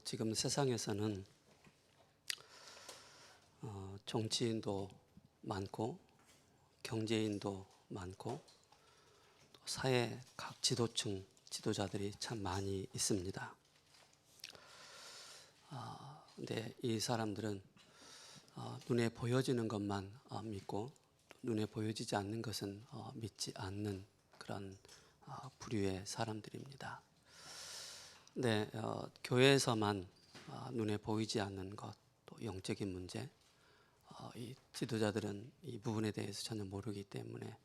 지금 세상에서는 정치인도 많고 경제인도 많고 또 사회 각 지도층 지도자들이 참 많이 있습니다. 근데 이 사람들은 눈에 보여지는 것만 믿고 또 눈에 보여지지 않는 것은 믿지 않는 그런 부류의 사람들입니다. 네, 교회에서만 눈에 보이지 않는 것, 또 영적인 문제, 이 지도자들은 이 부분에 대해서 전혀 모르기 때문에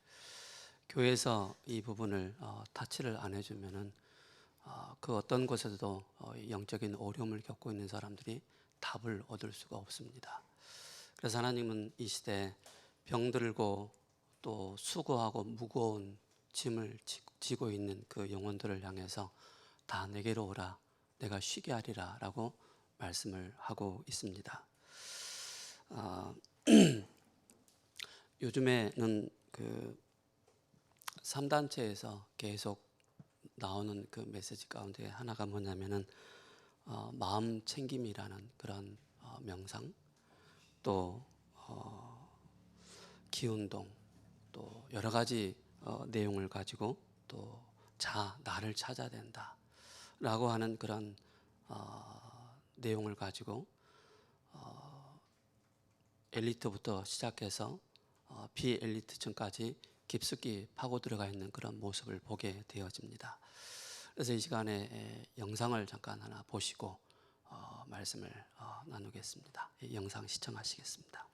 교회에서 이 부분을 타치를 안 해주면은 그 어떤 곳에서도 영적인 어려움을 겪고 있는 사람들이 답을 얻을 수가 없습니다. 그래서 하나님은 이 시대에 병들고 또 수고하고 무거운 짐을 지고 있는 그 영혼들을 향해서 다 내게로 오라, 내가 쉬게 하리라 라고 말씀을 하고 있습니다. 요즘에는 그 3단체에서 계속 나오는 그 메시지 가운데 하나가 뭐냐면은 마음 챙김이라는 그런 명상, 또 기운동, 또 여러 가지 내용을 가지고 또 나를 찾아야 된다 라고 하는 그런 내용을 가지고 엘리트부터 시작해서 비엘리트층까지 깊숙이 파고 들어가 있는 그런 모습을 보게 되어집니다. 그래서 이 시간에 영상을 잠깐 하나 보시고 말씀을 나누겠습니다. 이 영상 시청하시겠습니다.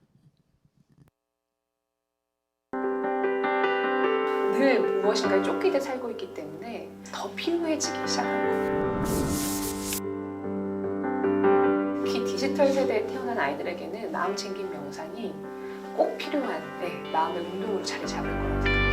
늘 무엇인가에 쫓기듯 살고 있기 때문에 더 필요해지기 시작한 거예요. 특히 디지털 세대에 태어난 아이들에게는 마음 챙김 명상이 꼭 필요한 마음의 운동으로 자리 잡을 거라고 생각해요.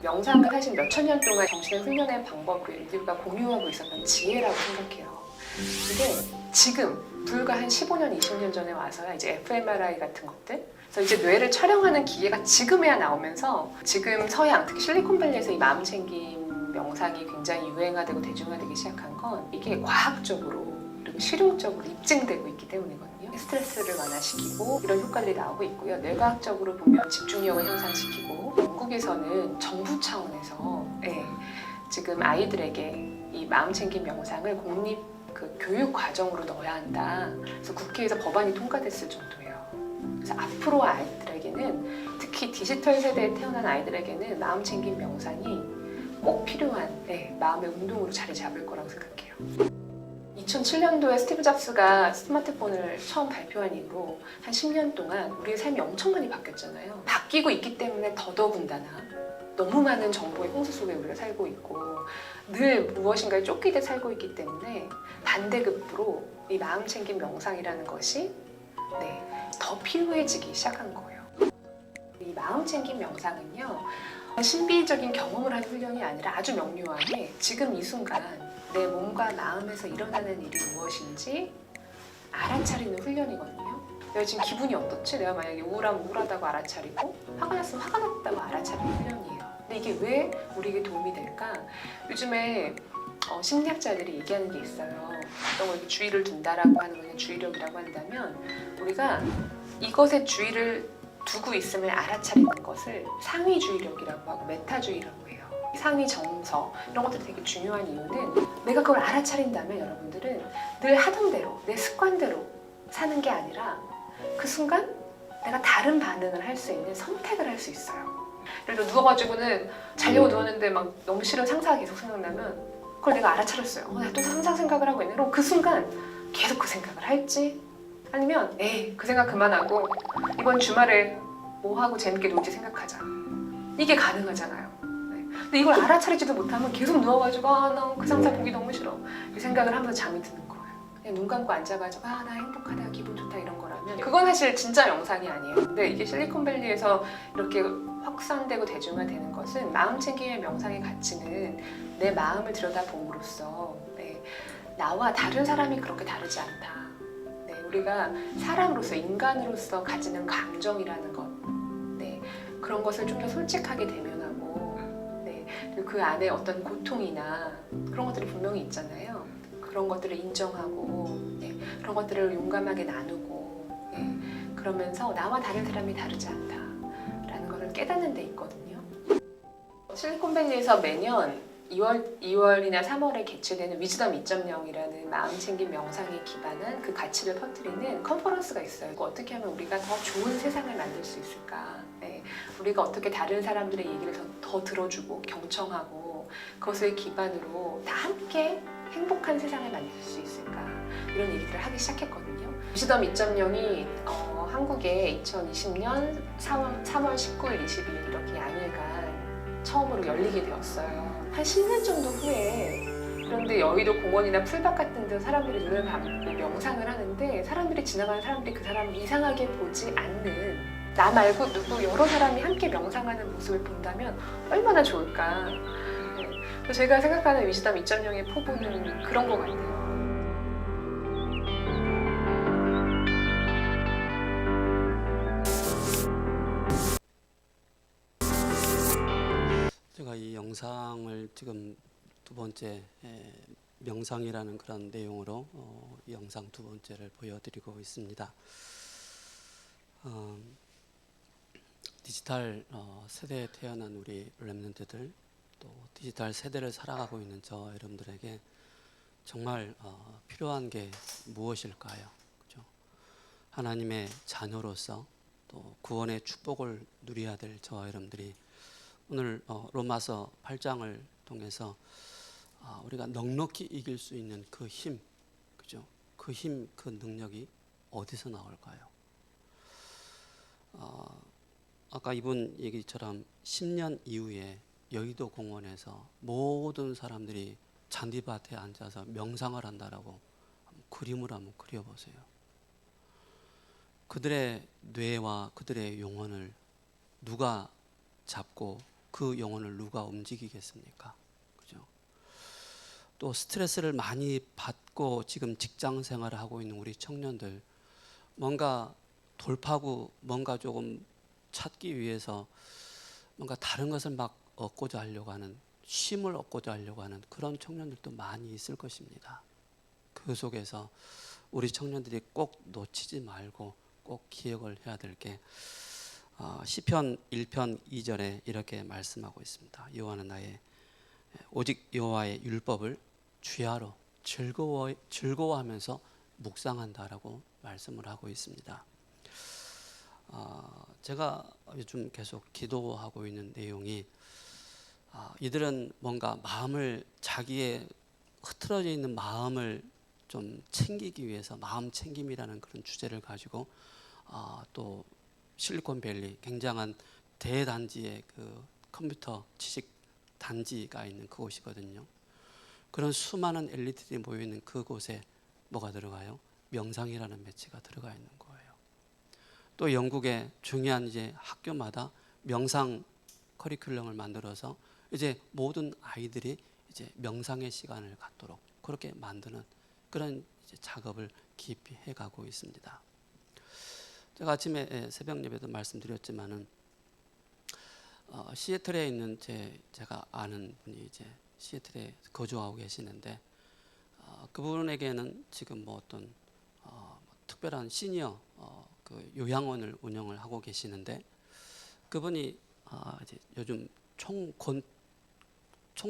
명상을 사실 몇천 년 동안 정신을 훈련의 방법으로 인류가 공유하고 있었던 지혜라고 생각해요. 이게 지금 불과 한 15년, 20년 전에 와서야 이제 fMRI 같은 것들, 그래서 이제 뇌를 촬영하는 기계가 지금에야 나오면서 지금 서양, 특히 실리콘밸리에서 이 마음 챙김 명상이 굉장히 유행화되고 대중화되기 시작한 건 이게 과학적으로 그리고 실용적으로 입증되고 있기 때문이거든요. 스트레스를 완화시키고 이런 효과들이 나오고 있고요. 뇌과학적으로 보면 집중력을 향상시키고, 영국에서는 정부 차원에서 지금 아이들에게 이 마음 챙김 명상을 공립 교육 과정으로 넣어야 한다. 그래서 국회에서 법안이 통과됐을 정도예요. 그래서 앞으로 아이들에게는, 특히 디지털 세대에 태어난 아이들에게는 마음 챙김 명상이 꼭 필요한 마음의 운동으로 자리 잡을 거라고 생각해요. 2007년도에 스티브 잡스가 스마트폰을 처음 발표한 이후로 한 10년 동안 우리의 삶이 엄청 많이 바뀌었잖아요. 바뀌고 있기 때문에 더더군다나 너무 많은 정보의 홍수 속에 우리가 살고 있고 늘 무엇인가에 쫓기듯 살고 있기 때문에 반대급부로 이 마음 챙김 명상이라는 것이 더 필요해지기 시작한 거예요. 이 마음 챙김 명상은요, 신비적인 경험을 하는 훈련이 아니라 아주 명료하게 지금 이 순간 내 몸과 마음에서 일어나는 일이 무엇인지 알아차리는 훈련이거든요. 내가 지금 기분이 어떻지? 내가 만약에 우울하다고 알아차리고 화가 났으면 화가 났다고 알아차리는 훈련이에요. 근데 이게 왜 우리에게 도움이 될까? 요즘에 심리학자들이 얘기하는 게 있어요. 어떤 걸 주의를 둔다라고 하는 것을 주의력이라고 한다면, 우리가 이것에 주의를 두고 있음을 알아차리는 것을 상위 주의력이라고 하고 메타주의라고 해요. 상위 정서 이런 것들이 되게 중요한 이유는, 내가 그걸 알아차린다면 여러분들은 늘 하던 대로 내 습관대로 사는 게 아니라 그 순간 내가 다른 반응을 할 수 있는 선택을 할 수 있어요. 예를 들어 누워가지고는 자려고 누웠는데 막 너무 싫은 상사가 계속 생각나면 그걸 내가 알아차렸어요. 내가 또 상사 생각을 하고 있네. 그럼 그 순간 계속 그 생각을 할지, 아니면 그 생각 그만하고 이번 주말에 뭐 하고 재밌게 놀지 생각하자. 이게 가능하잖아요. 근데 이걸 알아차리지도 못하면 계속 누워가지고 나 그 상사 보기 너무 싫어. 이 생각을 하면서 잠이 드는 거예요. 그냥 눈 감고 앉아가지고 나 행복하다, 기분 좋다 이런 거라면 그건 사실 진짜 명상이 아니에요. 근데 이게 실리콘밸리에서 이렇게 확산되고 대중화되는 것은 마음 챙김의 명상의 가치는 내 마음을 들여다봄으로써 나와 다른 사람이 그렇게 다르지 않다. 우리가 사람으로서, 인간으로서 가지는 감정이라는 것, 그런 것을 좀 더 솔직하게 대면하고 네, 그리고 그 안에 어떤 고통이나 그런 것들이 분명히 있잖아요. 그런 것들을 인정하고 네, 그런 것들을 용감하게 나누고 네, 그러면서 나와 다른 사람이 다르지 않다라는 것을 깨닫는 데 있거든요. 실리콘밸리에서 매년 2월이나 3월에 개최되는 위즈덤 2.0이라는 마음챙김 명상에 기반한 그 가치를 퍼뜨리는 컨퍼런스가 있어요. 어떻게 하면 우리가 더 좋은 세상을 만들 수 있을까? 네, 우리가 어떻게 다른 사람들의 얘기를 더 들어주고 경청하고 그것을 기반으로 다 함께 행복한 세상을 만들 수 있을까? 이런 얘기들을 하기 시작했거든요. 위즈덤 2.0이 한국에 2020년 3월 19일, 20일 이렇게 양일간 처음으로 열리게 되었어요. 한 10년 정도 후에. 그런데 여의도 공원이나 풀밭 같은 데 사람들이 눈을 감고 명상을 하는데 사람들이 지나가는 사람들이 그 사람을 이상하게 보지 않는 나 말고 누구 여러 사람이 함께 명상하는 모습을 본다면 얼마나 좋을까. 네. 그래서 제가 생각하는 위즈덤 2.0의 포부는 그런 것 같아요. 제가 이 영상을 지금 두 번째 명상이라는 그런 내용으로 이 영상 두 번째를 보여드리고 있습니다. 디지털 세대에 태어난 우리 렘넌트들, 또 디지털 세대를 살아가고 있는 저 여러분들에게 정말 필요한 게 무엇일까요? 그죠? 하나님의 자녀로서 또 구원의 축복을 누려야 될 저 여러분들이 오늘 로마서 8장을 통해서 우리가 넉넉히 이길 수 있는 그 힘, 그죠? 그 힘, 그 능력이 어디서 나올까요? 아까 이분 얘기처럼 10년 이후에 여의도 공원에서 모든 사람들이 잔디밭에 앉아서 명상을 한다라고 그림을 한번 그려보세요. 그들의 뇌와 그들의 영혼을 누가 잡고 그 영혼을 누가 움직이겠습니까? 그죠? 또 스트레스를 많이 받고 지금 직장 생활을 하고 있는 우리 청년들, 뭔가 돌파구, 뭔가 조금 찾기 위해서 뭔가 다른 것을 막 얻고자 하려고 하는, 쉼을 얻고자 하려고 하는 그런 청년들도 많이 있을 것입니다. 그 속에서 우리 청년들이 꼭 놓치지 말고 꼭 기억을 해야 될 게 시편 1편 2절에 이렇게 말씀하고 있습니다. 여호와는 나의 오직 여호와의 율법을 주야로 즐거워하면서 묵상한다라고 말씀을 하고 있습니다. 제가 요즘 계속 기도하고 있는 내용이 이들은 뭔가 마음을, 자기의 흐트러져 있는 마음을 좀 챙기기 위해서 마음 챙김이라는 그런 주제를 가지고 또 실리콘밸리 굉장한 대단지의 그 컴퓨터 지식 단지가 있는 그곳이거든요. 그런 수많은 엘리트들이 모여 있는 그곳에 뭐가 들어가요? 명상이라는 매체가 들어가 있는 거예요. 또 영국의 중요한 이제 학교마다 명상 커리큘럼을 만들어서 이제 모든 아이들이 이제 명상의 시간을 갖도록 그렇게 만드는 그런 이제 작업을 깊이 해가고 있습니다. 제가 아침에 새벽 예배도 말씀드렸지만은 시애틀에 있는 제가 아는 분이 이제 시애틀에 거주하고 계시는데 그분에게는 지금 뭐 어떤 특별한 시니어 그 요양원을 운영을 하고 계시는데 그분이 이제 요즘 총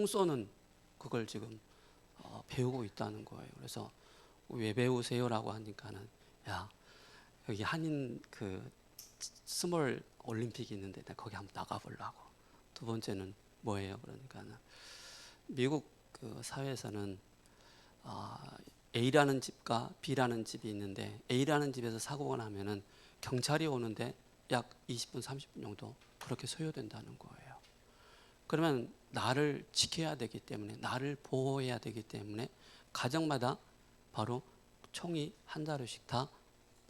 쏘는 그걸 지금 배우고 있다는 거예요. 그래서 왜 배우세요라고 하니까는 야 여기 한인 그 스몰 올림픽이 있는데 내가 거기 한번 나가보려고. 두 번째는 뭐예요? 그러니까는 미국 그 사회에서는 A라는 집과 B라는 집이 있는데 A라는 집에서 사고가 나면은 경찰이 오는데 약 20분, 30분 정도 그렇게 소요된다는 거예요. 그러면 나를 지켜야 되기 때문에, 나를 보호해야 되기 때문에 가정마다 바로 총이 한 자루씩 다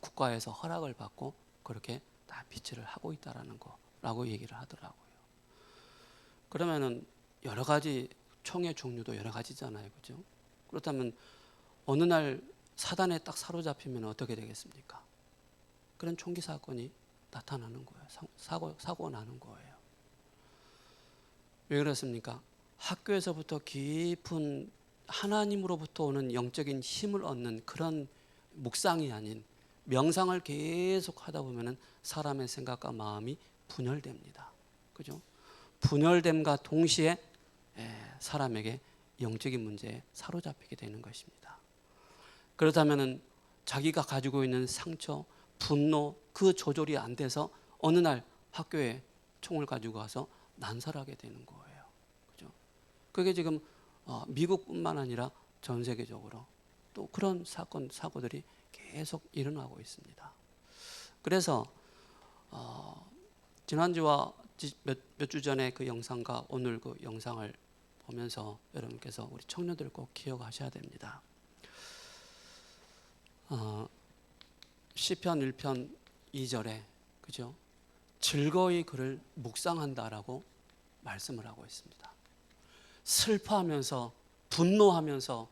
국가에서 허락을 받고 그렇게 다 비치를 하고 있다라는 거라고 얘기를 하더라고요. 그러면은 여러 가지 총의 종류도 여러 가지잖아요, 그죠? 그렇다면 어느 날 사단에 딱 사로잡히면 어떻게 되겠습니까? 그런 총기 사건이 나타나는 거예요. 사고 나는 거예요. 왜 그렇습니까? 학교에서부터 깊은 하나님으로부터 오는 영적인 힘을 얻는 그런 묵상이 아닌 명상을 계속 하다 보면은 사람의 생각과 마음이 분열됩니다. 그죠? 분열됨과 동시에 사람에게 영적인 문제에 사로잡히게 되는 것입니다. 그렇다면은 자기가 가지고 있는 상처, 분노 그 조절이 안 돼서 어느 날 학교에 총을 가지고 가서 난살하게 되는 거예요. 그죠? 그게 지금 미국뿐만 아니라 전 세계적으로 또 그런 사고들이 계속 일어나고 있습니다. 그래서 지난주와 몇 주 전에 그 영상과 오늘 그 영상을 보면서 여러분께서 우리 청년들 꼭 기억하셔야 됩니다. 시편 1편 2절에 그죠? 즐거이 그를 묵상한다라고 말씀을 하고 있습니다. 슬퍼하면서 분노하면서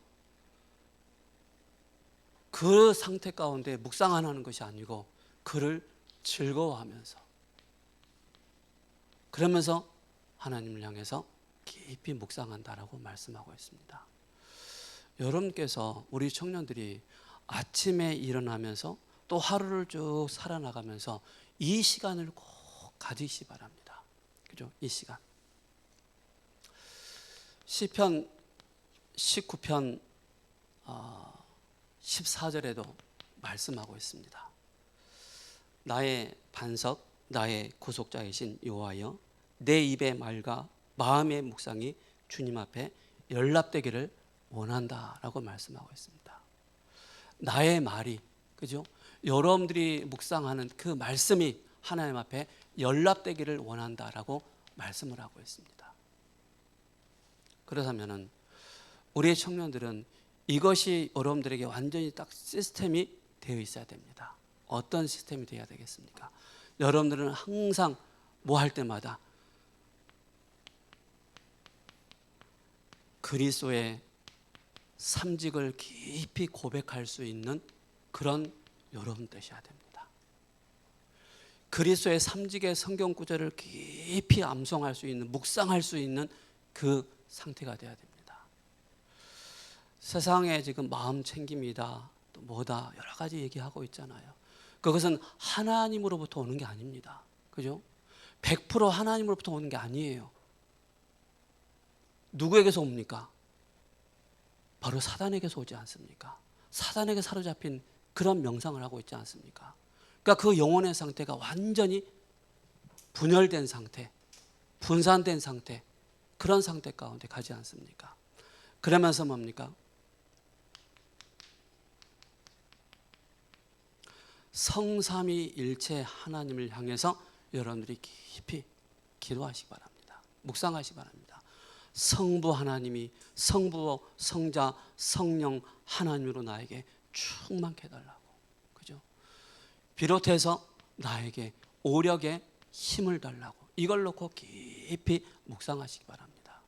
그 상태 가운데 묵상하는 것이 아니고 그를 즐거워하면서 그러면서 하나님을 향해서 깊이 묵상한다라고 말씀하고 있습니다. 여러분께서 우리 청년들이 아침에 일어나면서 또 하루를 쭉 살아나가면서 이 시간을 꼭 가지시 바랍니다. 그죠? 이 시간. 시편 19편 14절에도 말씀하고 있습니다. 나의 반석, 나의 구속자이신 여호와여, 내 입의 말과 마음의 묵상이 주님 앞에 연락되기를 원한다라고 말씀하고 있습니다. 나의 말이 그죠? 여러분들이 묵상하는 그 말씀이 하나님 앞에 연락되기를 원한다라고 말씀을 하고 있습니다. 그렇다면은 우리의 청년들은 이것이 여러분들에게 완전히 딱 시스템이 되어 있어야 됩니다. 어떤 시스템이 되어야 되겠습니까? 여러분들은 항상 뭐 할 때마다 그리스도의 삼직을 깊이 고백할 수 있는 그런 여러분 되셔야 됩니다. 그리스도의 삼직의 성경 구절을 깊이 암송할 수 있는, 묵상할 수 있는 그 상태가 되어야 됩니다. 세상에 지금 마음 챙김이다, 또 뭐다 여러 가지 얘기하고 있잖아요. 그것은 하나님으로부터 오는 게 아닙니다. 그죠? 100% 하나님으로부터 오는 게 아니에요. 누구에게서 옵니까? 바로 사단에게서 오지 않습니까? 사단에게 사로잡힌 그런 명상을 하고 있지 않습니까? 그러니까 그 영혼의 상태가 완전히 분열된 상태, 분산된 상태, 그런 상태 가운데 가지 않습니까? 그러면서 뭡니까? 성삼위일체 하나님을 향해서 여러분들이 깊이 기도하시기 바랍니다. 묵상하시기 바랍니다. 성부 하나님이 성부, 성자, 성령 하나님으로 나에게 충만케 해달라고. 그죠? 비롯해서 나에게 오력의 힘을 달라고. 이걸 놓고 깊이 묵상하시기 바랍니다.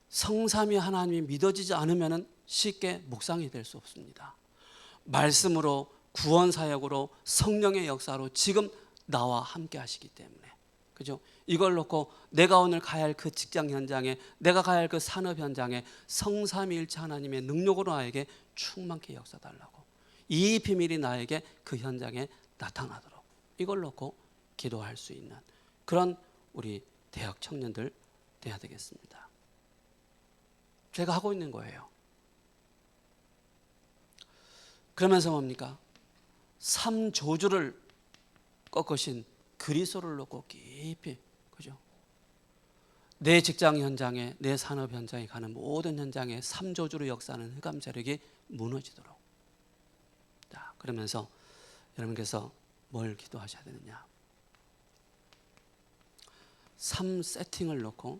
성삼위 하나님이 믿어지지 않으면 쉽게 묵상이 될 수 없습니다. 말씀으로, 구원 사역으로, 성령의 역사로 지금 나와 함께 하시기 때문에. 그죠? 이걸 놓고 내가 오늘 가야 할 그 직장 현장에, 내가 가야 할 그 산업 현장에 성삼위일체 하나님의 능력으로 나에게 충만케 역사 달라고. 이 비밀이 나에게 그 현장에 나타나도록 이걸 놓고 기도할 수 있는 그런 우리 대학 청년들 돼야 되겠습니다. 제가 하고 있는 거예요. 그러면서 뭡니까? 삼조주를 꺾으신 그리스도를 놓고 깊이, 그죠? 내 직장 현장에, 내 산업 현장에 가는 모든 현장에 삼조주로 역사하는 흑암 세력이 무너지도록. 자, 그러면서 여러분께서 뭘 기도하셔야 되느냐? 3세팅을 놓고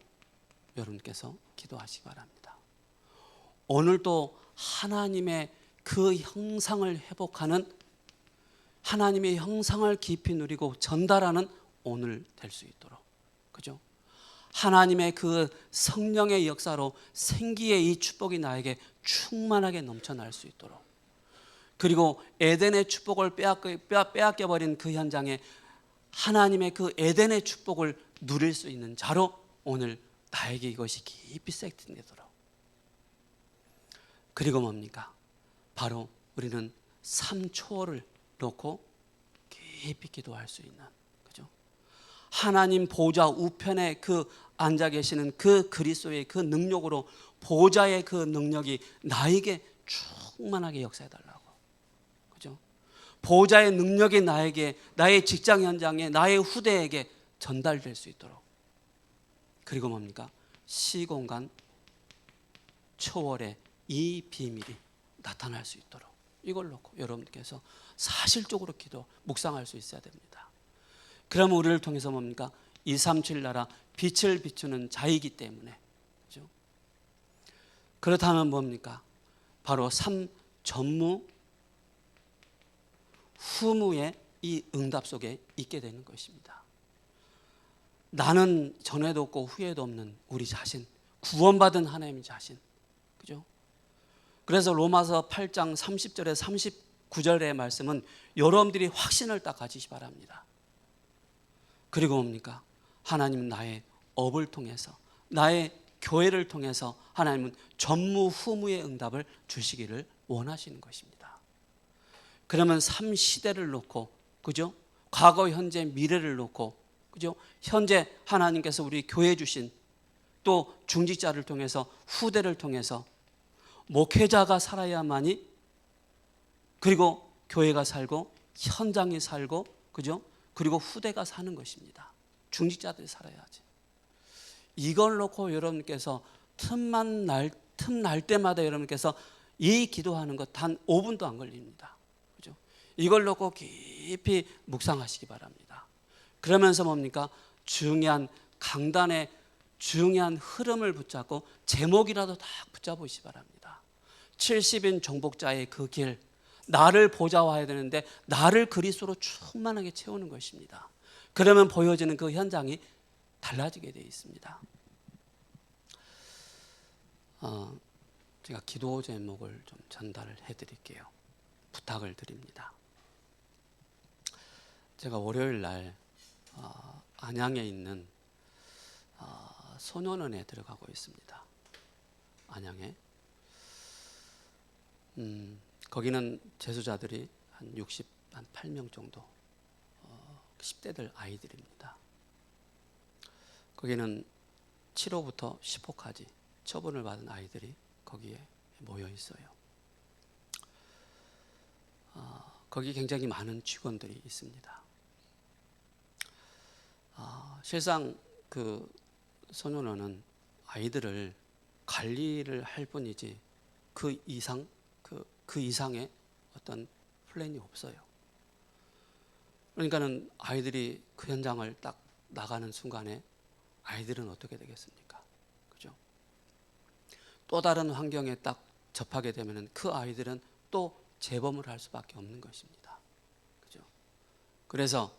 여러분께서 기도하시기 바랍니다. 오늘도 하나님의 그 형상을 회복하는, 하나님의 형상을 깊이 누리고 전달하는 오늘 될 수 있도록, 그죠? 하나님의 그 성령의 역사로 생기의 이 축복이 나에게 충만하게 넘쳐날 수 있도록, 그리고 에덴의 축복을 빼앗겨버린 그 현장에 하나님의 그 에덴의 축복을 누릴 수 있는 자로 오늘 나에게 이것이 깊이 세팅되도록. 그리고 뭡니까? 바로 우리는 삶 초월을 놓고 깊이 기도할 수 있는, 그죠? 하나님 보좌 우편에 그 앉아 계시는 그 그리스도의 그 능력으로, 보좌의 그 능력이 나에게 충만하게 역사해 달라고, 그죠? 보좌의 능력이 나에게, 나의 직장 현장에, 나의 후대에게 전달될 수 있도록. 그리고 뭡니까? 시공간 초월의 이 비밀이 나타날 수 있도록 이걸 놓고 여러분께서 사실적으로 기도 묵상할 수 있어야 됩니다. 그러면 우리를 통해서 뭡니까? 237 나라 빛을 비추는 자이기 때문에, 그렇죠? 그렇다면 뭡니까? 바로 삼 전무 후무의 이 응답 속에 있게 되는 것입니다. 나는 전에도 없고 후에도 없는 우리 자신, 구원받은 하나님의 자신, 그죠? 그래서 로마서 8장 30절에 39절의 말씀은 여러분들이 확신을 딱 가지시 바랍니다. 그리고 뭡니까? 하나님은 나의 업을 통해서, 나의 교회를 통해서 하나님은 전무후무의 응답을 주시기를 원하시는 것입니다. 그러면 삶 시대를 놓고, 그죠? 과거, 현재, 미래를 놓고, 그죠? 현재 하나님께서 우리 교회 주신 또 중직자를 통해서, 후대를 통해서 목회자가 살아야만이, 그리고 교회가 살고 현장이 살고, 그죠? 그리고 후대가 사는 것입니다. 중직자들이 살아야지. 이걸 놓고 여러분께서 틈 날 때마다 여러분께서 이 기도하는 것 단 5분도 안 걸립니다. 그죠? 이걸 놓고 깊이 묵상하시기 바랍니다. 그러면서 뭡니까? 중요한 강단의 중요한 흐름을 붙잡고 제목이라도 딱 붙잡으시기 바랍니다. 70인 정복자의 그 길, 나를 보좌화해야 되는데 나를 그리스도로 충만하게 채우는 것입니다. 그러면 보여지는 그 현장이 달라지게 되어 있습니다. 제가 기도 제목을 좀 전달을 해드릴게요. 부탁을 드립니다. 제가 월요일 날 안양에 있는 소년원에 들어가고 있습니다. 안양에. 거기는 재수자들이 한 68명 정도, 10대들 아이들입니다. 거기는 7호부터 10호까지 처분을 받은 아이들이 거기에 모여 있어요. 거기 굉장히 많은 직원들이 있습니다. 실상 그 소년원은 아이들을 관리를 할 뿐이지 그 이상의 어떤 플랜이 없어요. 그러니까는 아이들이 그 현장을 딱 나가는 순간에 아이들은 어떻게 되겠습니까? 그죠? 또 다른 환경에 딱 접하게 되면은 그 아이들은 또 재범을 할 수밖에 없는 것입니다. 그죠? 그래서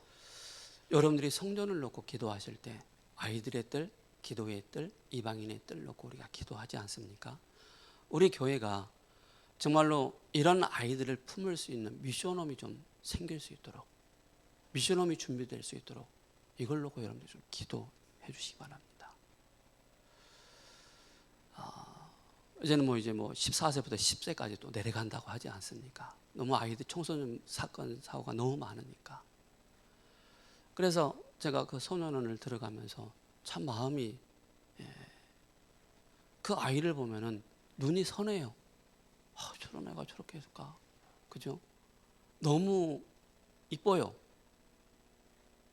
여러분들이 성전을 놓고 기도하실 때 아이들의 뜰, 기도의 뜰, 이방인의 뜰 놓고 우리가 기도하지 않습니까? 우리 교회가 정말로 이런 아이들을 품을 수 있는 미션홈이 좀 생길 수 있도록, 미션홈이 준비될 수 있도록 이걸 놓고 여러분들 좀 기도해 주시기 바랍니다. 이제는 뭐 14세부터 10세까지 또 내려간다고 하지 않습니까? 너무 아이들 청소년 사건 사고가 너무 많으니까. 그래서 제가 그 소년원을 들어가면서 참 마음이, 그 아이를 보면은 눈이 선해요. 저런 애가 저렇게 했을까? 그죠? 너무 이뻐요.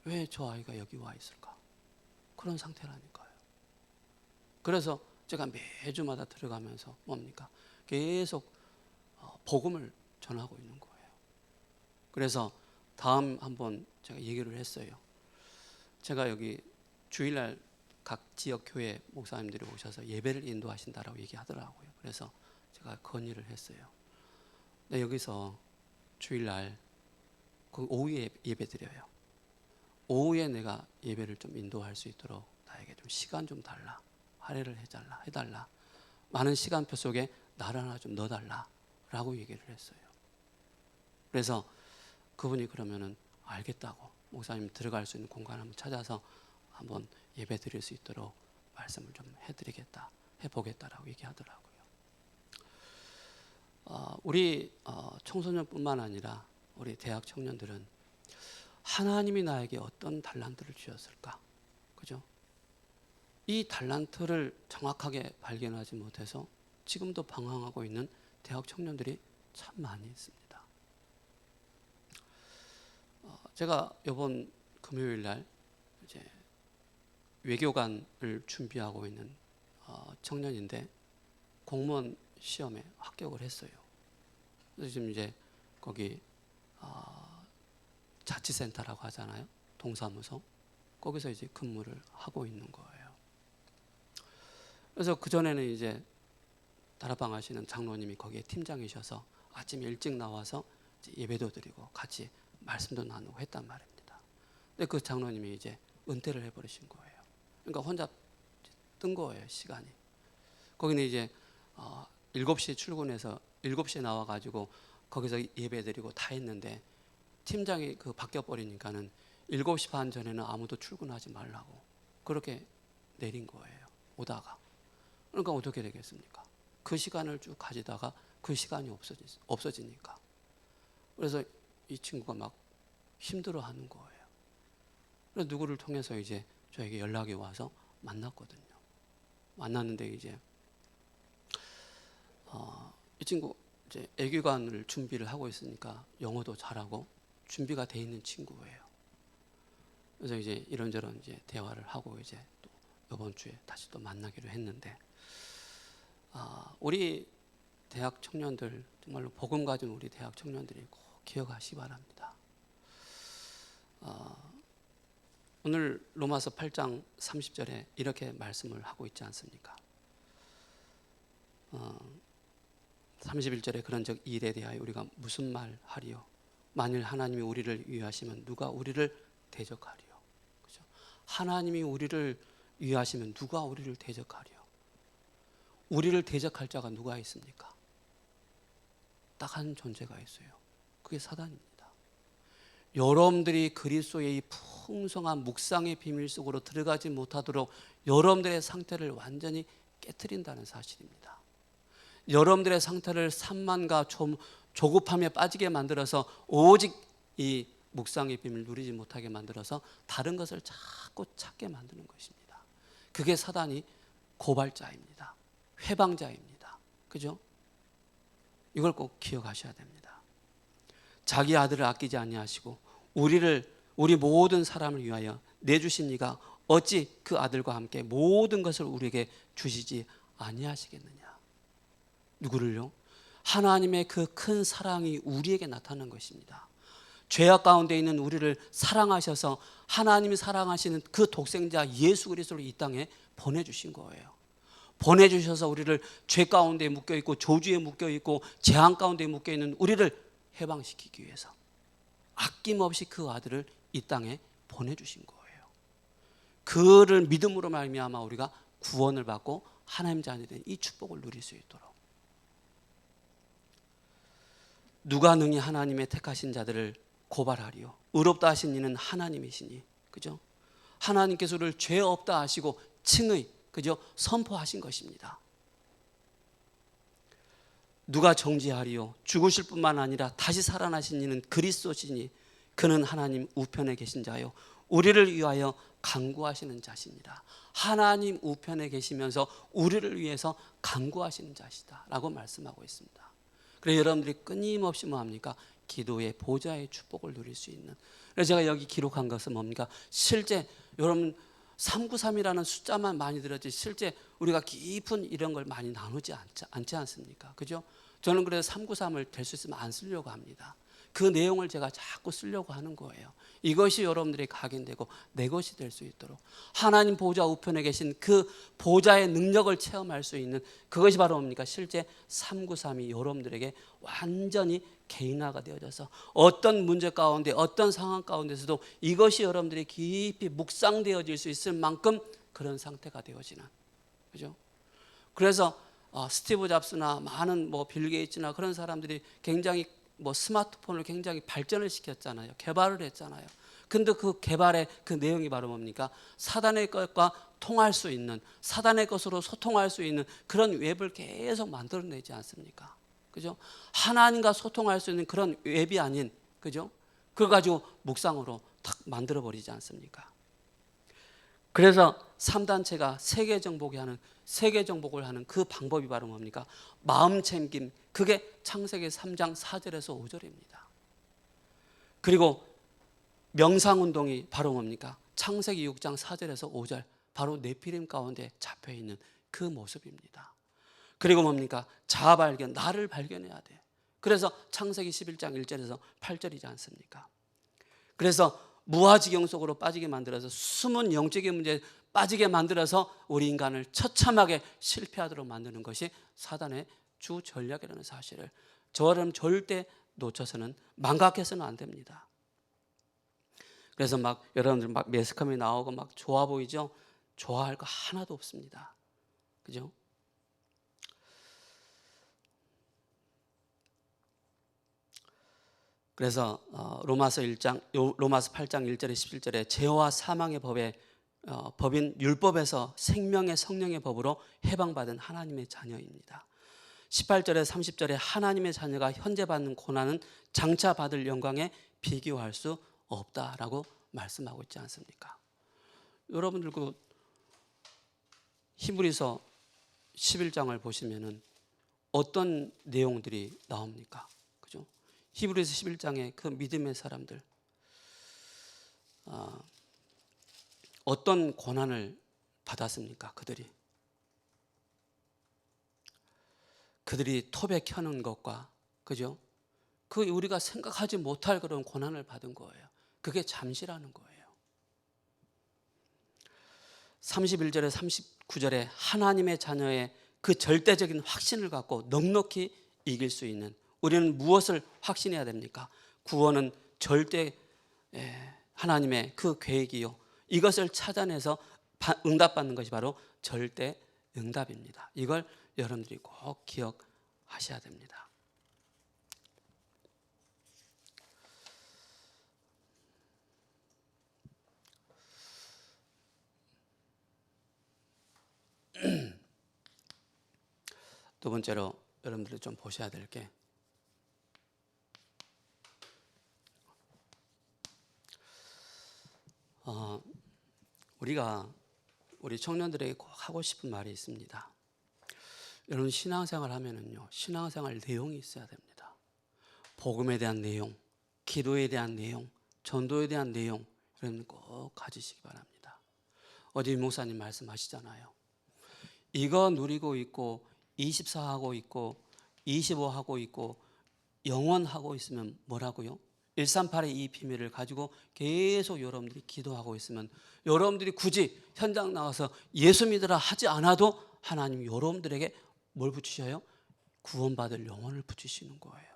왜 저 아이가 여기 와 있을까? 그런 상태라니까요. 그래서 제가 매주마다 들어가면서 뭡니까? 계속 복음을 전하고 있는 거예요. 그래서 다음 한번 제가 얘기를 했어요. 제가 여기 주일날 각 지역 교회 목사님들이 오셔서 예배를 인도하신다라고 얘기하더라고요. 그래서 제가 건의를 했어요. 네, 여기서 주일날 그 오후에 예배 드려요. 오후에 내가 예배를 좀 인도할 수 있도록 나에게 좀 시간 좀 달라. 할애를 해달라. 많은 시간표 속에 나를 하나 좀 넣어달라. 라고 얘기를 했어요. 그래서 그분이 그러면은 알겠다고 목사님 들어갈 수 있는 공간 한번 찾아서 한번 예배 드릴 수 있도록 말씀을 좀 해드리겠다, 해보겠다라고 얘기하더라고요. 우리 청소년뿐만 아니라 우리 대학 청년들은 하나님이 나에게 어떤 달란트를 주셨을까? 그죠? 이 달란트를 정확하게 발견하지 못해서 지금도 방황하고 있는 대학 청년들이 참 많이 있습니다. 제가 이번 금요일 날 이제 외교관을 준비하고 있는 청년인데 공무원 시험에 합격을 했어요. 그래서 지금 이제 거기 자치센터라고 하잖아요. 동사무소. 거기서 이제 근무를 하고 있는 거예요. 그래서 그전에는 이제 다락방 하시는 장로님이 거기에 팀장이셔서 아침 일찍 나와서 이제 예배도 드리고 같이 말씀도 나누고 했단 말입니다. 근데 그 장로님이 이제 은퇴를 해버리신 거예요. 그러니까 혼자 뜬 거예요, 시간이. 거기는 이제 7시에 출근해서 7시에 나와가지고 거기서 예배 드리고 다 했는데 팀장이 그 바뀌어버리니까는 7시 반 전에는 아무도 출근하지 말라고 그렇게 내린 거예요, 오다가. 그러니까 어떻게 되겠습니까? 그 시간을 쭉 가지다가 그 시간이 없어지니까. 그래서 이 친구가 막 힘들어하는 거예요. 그래서 누구를 통해서 이제 저에게 연락이 와서 만났거든요. 만났는데 이제 이 친구 이제 애교관을 준비를 하고 있으니까 영어도 잘하고 준비가 돼 있는 친구예요. 그래서 이제 이런저런 이제 대화를 하고 이제 또 이번 주에 다시 또 만나기로 했는데 우리 대학 청년들 정말로 복음 가진 우리 대학 청년들이 꼭 기억하시기 바랍니다. 오늘 로마서 8장 30절에 이렇게 말씀을 하고 있지 않습니까? 31절에 그런즉 이 일에 대하여 우리가 무슨 말 하리요? 만일 하나님이 우리를 위하시면 누가 우리를 대적하리요? 그죠? 하나님이 우리를 위하시면 누가 우리를 대적하리요? 우리를 대적할 자가 누가 있습니까? 딱 한 존재가 있어요. 그게 사단입니다. 여러분들이 그리스도의 이 풍성한 묵상의 비밀 속으로 들어가지 못하도록 여러분들의 상태를 완전히 깨트린다는 사실입니다. 여러분들의 상태를 산만과 조급함에 빠지게 만들어서 오직 이 묵상의 비밀을 누리지 못하게 만들어서 다른 것을 자꾸 찾게 만드는 것입니다. 그게 사단이 고발자입니다. 회방자입니다. 그죠? 이걸 꼭 기억하셔야 됩니다. 자기 아들을 아끼지 아니하시고 우리 모든 사람을 위하여 내주신 이가 어찌 그 아들과 함께 모든 것을 우리에게 주시지 아니하시겠느냐. 누구를요? 하나님의 그 큰 사랑이 우리에게 나타난 것입니다. 죄악 가운데 있는 우리를 사랑하셔서 하나님이 사랑하시는 그 독생자 예수 그리스도를 이 땅에 보내주신 거예요. 보내주셔서 우리를 죄 가운데 묶여있고 저주에 묶여있고 재앙 가운데 묶여있는 우리를 해방시키기 위해서 아낌없이 그 아들을 이 땅에 보내주신 거예요. 그를 믿음으로 말미암아 우리가 구원을 받고 하나님 자녀이 된 이 축복을 누릴 수 있도록. 누가 능히 하나님의 택하신 자들을 고발하리요? 의롭다 하신 이는 하나님이시니. 그죠? 하나님께서 우리를 죄 없다 하시고 칭의, 그죠? 선포하신 것입니다. 누가 정죄하리요? 죽으실 뿐만 아니라 다시 살아나신 이는 그리스도시니 그는 하나님 우편에 계신 자요 우리를 위하여 간구하시는 자시니라. 하나님 우편에 계시면서 우리를 위해서 간구하시는 자시다 라고 말씀하고 있습니다. 그래서 여러분들이 끊임없이 뭐합니까? 기도의 보좌의 축복을 누릴 수 있는. 그래서 제가 여기 기록한 것은 뭡니까? 실제 여러분 393이라는 숫자만 많이 들었지 실제 우리가 깊은 이런 걸 많이 나누지 않지 않습니까? 그죠? 저는 그래서 393을 될 수 있으면 안 쓰려고 합니다. 그 내용을 제가 자꾸 쓰려고 하는 거예요. 이것이 여러분들이 각인되고 내 것이 될 수 있도록 하나님 보좌 우편에 계신 그 보좌의 능력을 체험할 수 있는 그것이 바로 뭡니까? 실제 393이 여러분들에게 완전히 개인화가 되어져서 어떤 문제 가운데 어떤 상황 가운데서도 이것이 여러분들이 깊이 묵상되어질 수 있을 만큼 그런 상태가 되어지는. 그죠? 그래서 스티브 잡스나 많은 빌 게이츠나 그런 사람들이 굉장히 뭐 스마트폰을 굉장히 발전을 시켰잖아요. 개발을 했잖아요. 근데 그 개발의 그 내용이 바로 뭡니까? 사단의 것과 통할 수 있는, 사단의 것으로 소통할 수 있는 그런 웹을 계속 만들어내지 않습니까? 그죠? 하나님과 소통할 수 있는 그런 웹이 아닌, 그죠? 그걸 가지고 묵상으로 탁 만들어 버리지 않습니까? 그래서 3단체가 세계 정복을 하는 그 방법이 바로 뭡니까? 마음 챙김. 그게 창세기 3장 4절에서 5절입니다. 그리고 명상운동이 바로 뭡니까? 창세기 6장 4절에서 5절, 바로 네피림 가운데 잡혀 있는 그 모습입니다. 그리고 뭡니까? 자아 발견, 나를 발견해야 돼. 그래서 창세기 11장 1절에서 8절이지 않습니까? 그래서 무아지경 속으로 빠지게 만들어서 숨은 영적인 문제에 빠지게 만들어서 우리 인간을 처참하게 실패하도록 만드는 것이 사단의 주 전략이라는 사실을 저는 절대 놓쳐서는, 망각해서는 안 됩니다. 그래서 막 여러분들 막 매스컴이 나오고 막 좋아 보이죠? 좋아할 거 하나도 없습니다. 그죠? 그래서 로마서 8장 1절에 17절에 죄와 사망의 법인 율법에서 생명의 성령의 법으로 해방받은 하나님의 자녀입니다. 18절에 30절에 하나님의 자녀가 현재 받는 고난은 장차 받을 영광에 비교할 수 없다라고 말씀하고 있지 않습니까? 여러분들 그 히브리서 11장을 보시면은 어떤 내용들이 나옵니까? 그죠? 히브리서 11장에 그 믿음의 사람들 어떤 고난을 받았습니까? 그들이 톱에 켜는 것과, 그죠? 그 우리가 생각하지 못할 그런 고난을 받은 거예요. 그게 잠시라는 거예요. 31절에 39절에 하나님의 자녀의 그 절대적인 확신을 갖고 넉넉히 이길 수 있는, 우리는 무엇을 확신해야 됩니까? 구원은 절대 하나님의 그 계획이요, 이것을 찾아내서 응답받는 것이 바로 절대 응답입니다. 이걸 여러분들이 꼭 기억하셔야 됩니다. 두 번째로 여러분들이 좀 보셔야 될 게, 우리 청년들에게 꼭 하고 싶은 말이 있습니다. 여러분, 신앙생활 하면은요, 신앙생활 내용이 있어야 됩니다. 복음에 대한 내용, 기도에 대한 내용, 전도에 대한 내용, 여러분 꼭 가지시기 바랍니다. 어제 목사님 말씀하시잖아요. 이거 누리고 있고 24하고 있고 25하고 있고 영원하고 있으면 뭐라고요? 138의 이 비밀을 가지고 계속 여러분들이 기도하고 있으면, 여러분들이 굳이 현장 나가서 예수 믿으라 하지 않아도 하나님 여러분들에게 뭘 붙이셔요? 구원받을 영혼을 붙이시는 거예요.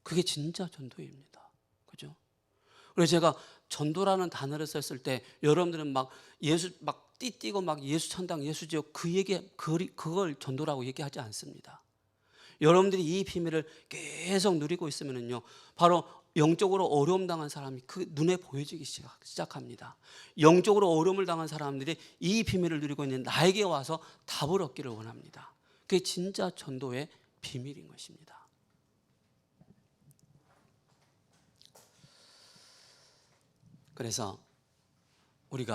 그게 진짜 전도입니다. 그죠? 그래서 제가 전도라는 단어를 썼을 때 여러분들은 막 예수 막 띠띠고 막 예수 천당 예수 지옥 그걸 전도라고 얘기하지 않습니다. 여러분들이 이 비밀을 계속 누리고 있으면은요, 바로 영적으로 어려움 당한 사람이 그 눈에 보여지기 시작합니다. 영적으로 어려움을 당한 사람들이 이 비밀을 누리고 있는 나에게 와서 답을 얻기를 원합니다. 그게 진짜 전도의 비밀인 것입니다. 그래서 우리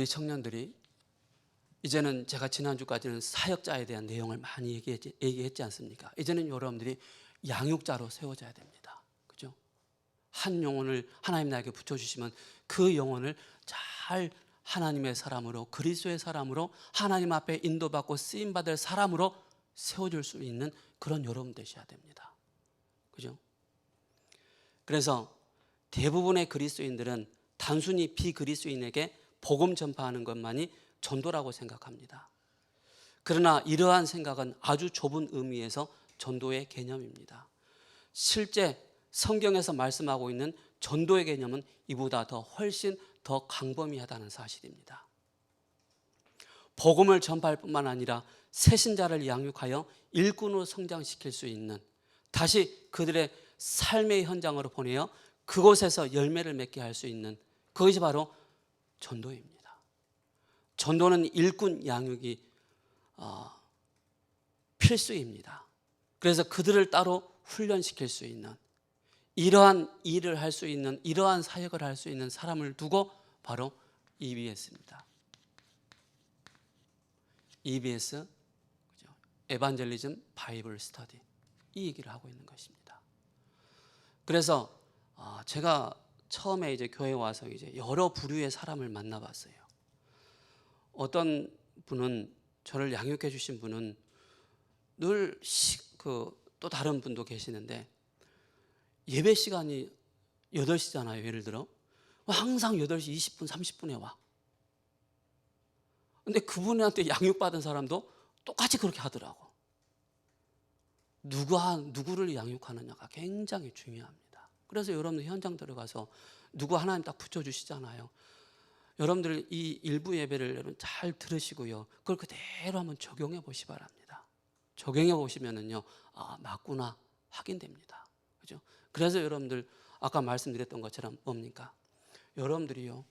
청년들이 이제는, 제가 지난주까지는 사역자에 대한 내용을 많이 얘기했지 않습니까? 이제는 여러분들이 양육자로 세워져야 됩니다. 그죠? 한 영혼을 하나님 나에게 붙여주시면 그 영혼을 잘 하나님의 사람으로, 그리스도의 사람으로, 하나님 앞에 인도받고 쓰임받을 사람으로 세워줄 수 있는 그런 여러분 되셔야 됩니다. 그죠? 그래서 대부분의 그리스도인들은 단순히 비그리스도인에게 복음 전파하는 것만이 전도라고 생각합니다. 그러나 이러한 생각은 아주 좁은 의미에서 전도의 개념입니다. 실제 성경에서 말씀하고 있는 전도의 개념은 이보다 훨씬 더 광범위하다는 사실입니다. 복음을 전파할 뿐만 아니라 새신자를 양육하여 일꾼으로 성장시킬 수 있는, 다시 그들의 삶의 현장으로 보내어 그곳에서 열매를 맺게 할 수 있는 그것이 바로 전도입니다. 전도는 일꾼 양육이 필수입니다. 그래서 그들을 따로 훈련시킬 수 있는 이러한 일을 할 수 있는 이러한 사역을 할 수 있는 사람을 두고 바로 EBS입니다. EBS 에반젤리즘 바이블 스터디 이 얘기를 하고 있는 것입니다. 그래서 제가 처음에 이제 교회 와서 이제 여러 부류의 사람을 만나봤어요. 어떤 분은 저를 양육해 주신 분은 늘 또 다른 분도 계시는데 예배 시간이 8시잖아요. 예를 들어 항상 8시 20분 30분에 와. 근데 그분한테 양육받은 사람도 똑같이 그렇게 하더라고. 누구를 양육하느냐가 굉장히 중요합니다. 그래서 여러분들 현장 들어가서 누구 하나님 딱 붙여주시잖아요. 여러분들 이 일부 예배를 여러분 잘 들으시고요. 그걸 그대로 한번 적용해 보시 바랍니다. 적용해 보시면은요, 맞구나 확인됩니다. 그죠? 그래서 여러분들 아까 말씀드렸던 것처럼 뭡니까? 여러분들이요,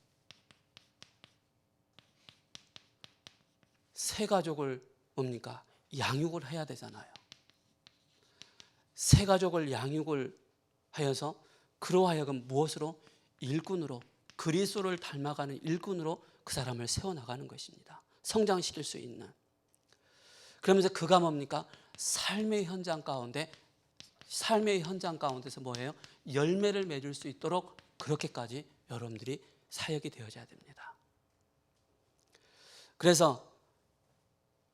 새 가족을 뭡니까? 양육을 해야 되잖아요. 새 가족을 양육을 하여서 그로 하여금 무엇으로? 일꾼으로, 그리스도를 닮아가는 일꾼으로 그 사람을 세워나가는 것입니다. 성장시킬 수 있는. 그러면서 그가 뭡니까? 삶의 현장 가운데서 뭐예요? 열매를 맺을 수 있도록 그렇게까지 여러분들이 사역이 되어져야 됩니다. 그래서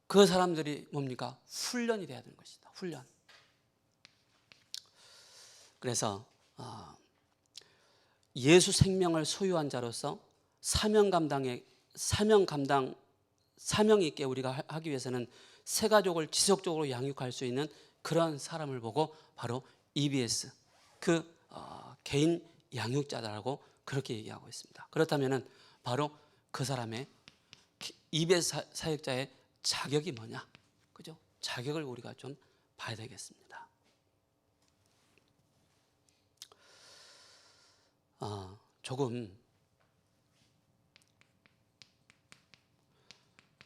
그 사람들이 뭡니까? 훈련이 돼야 되는 것이다. 훈련. 그래서 예수 생명을 소유한 자로서 사명 있게 우리가 하기 위해서는 새 가족을 지속적으로 양육할 수 있는 그런 사람을 보고 바로 EBS 개인 양육자라고 그렇게 얘기하고 있습니다. 그렇다면은 바로 그 사람의 EBS 사역자의 자격이 뭐냐? 그죠? 자격을 우리가 좀 봐야 되겠습니다. 조금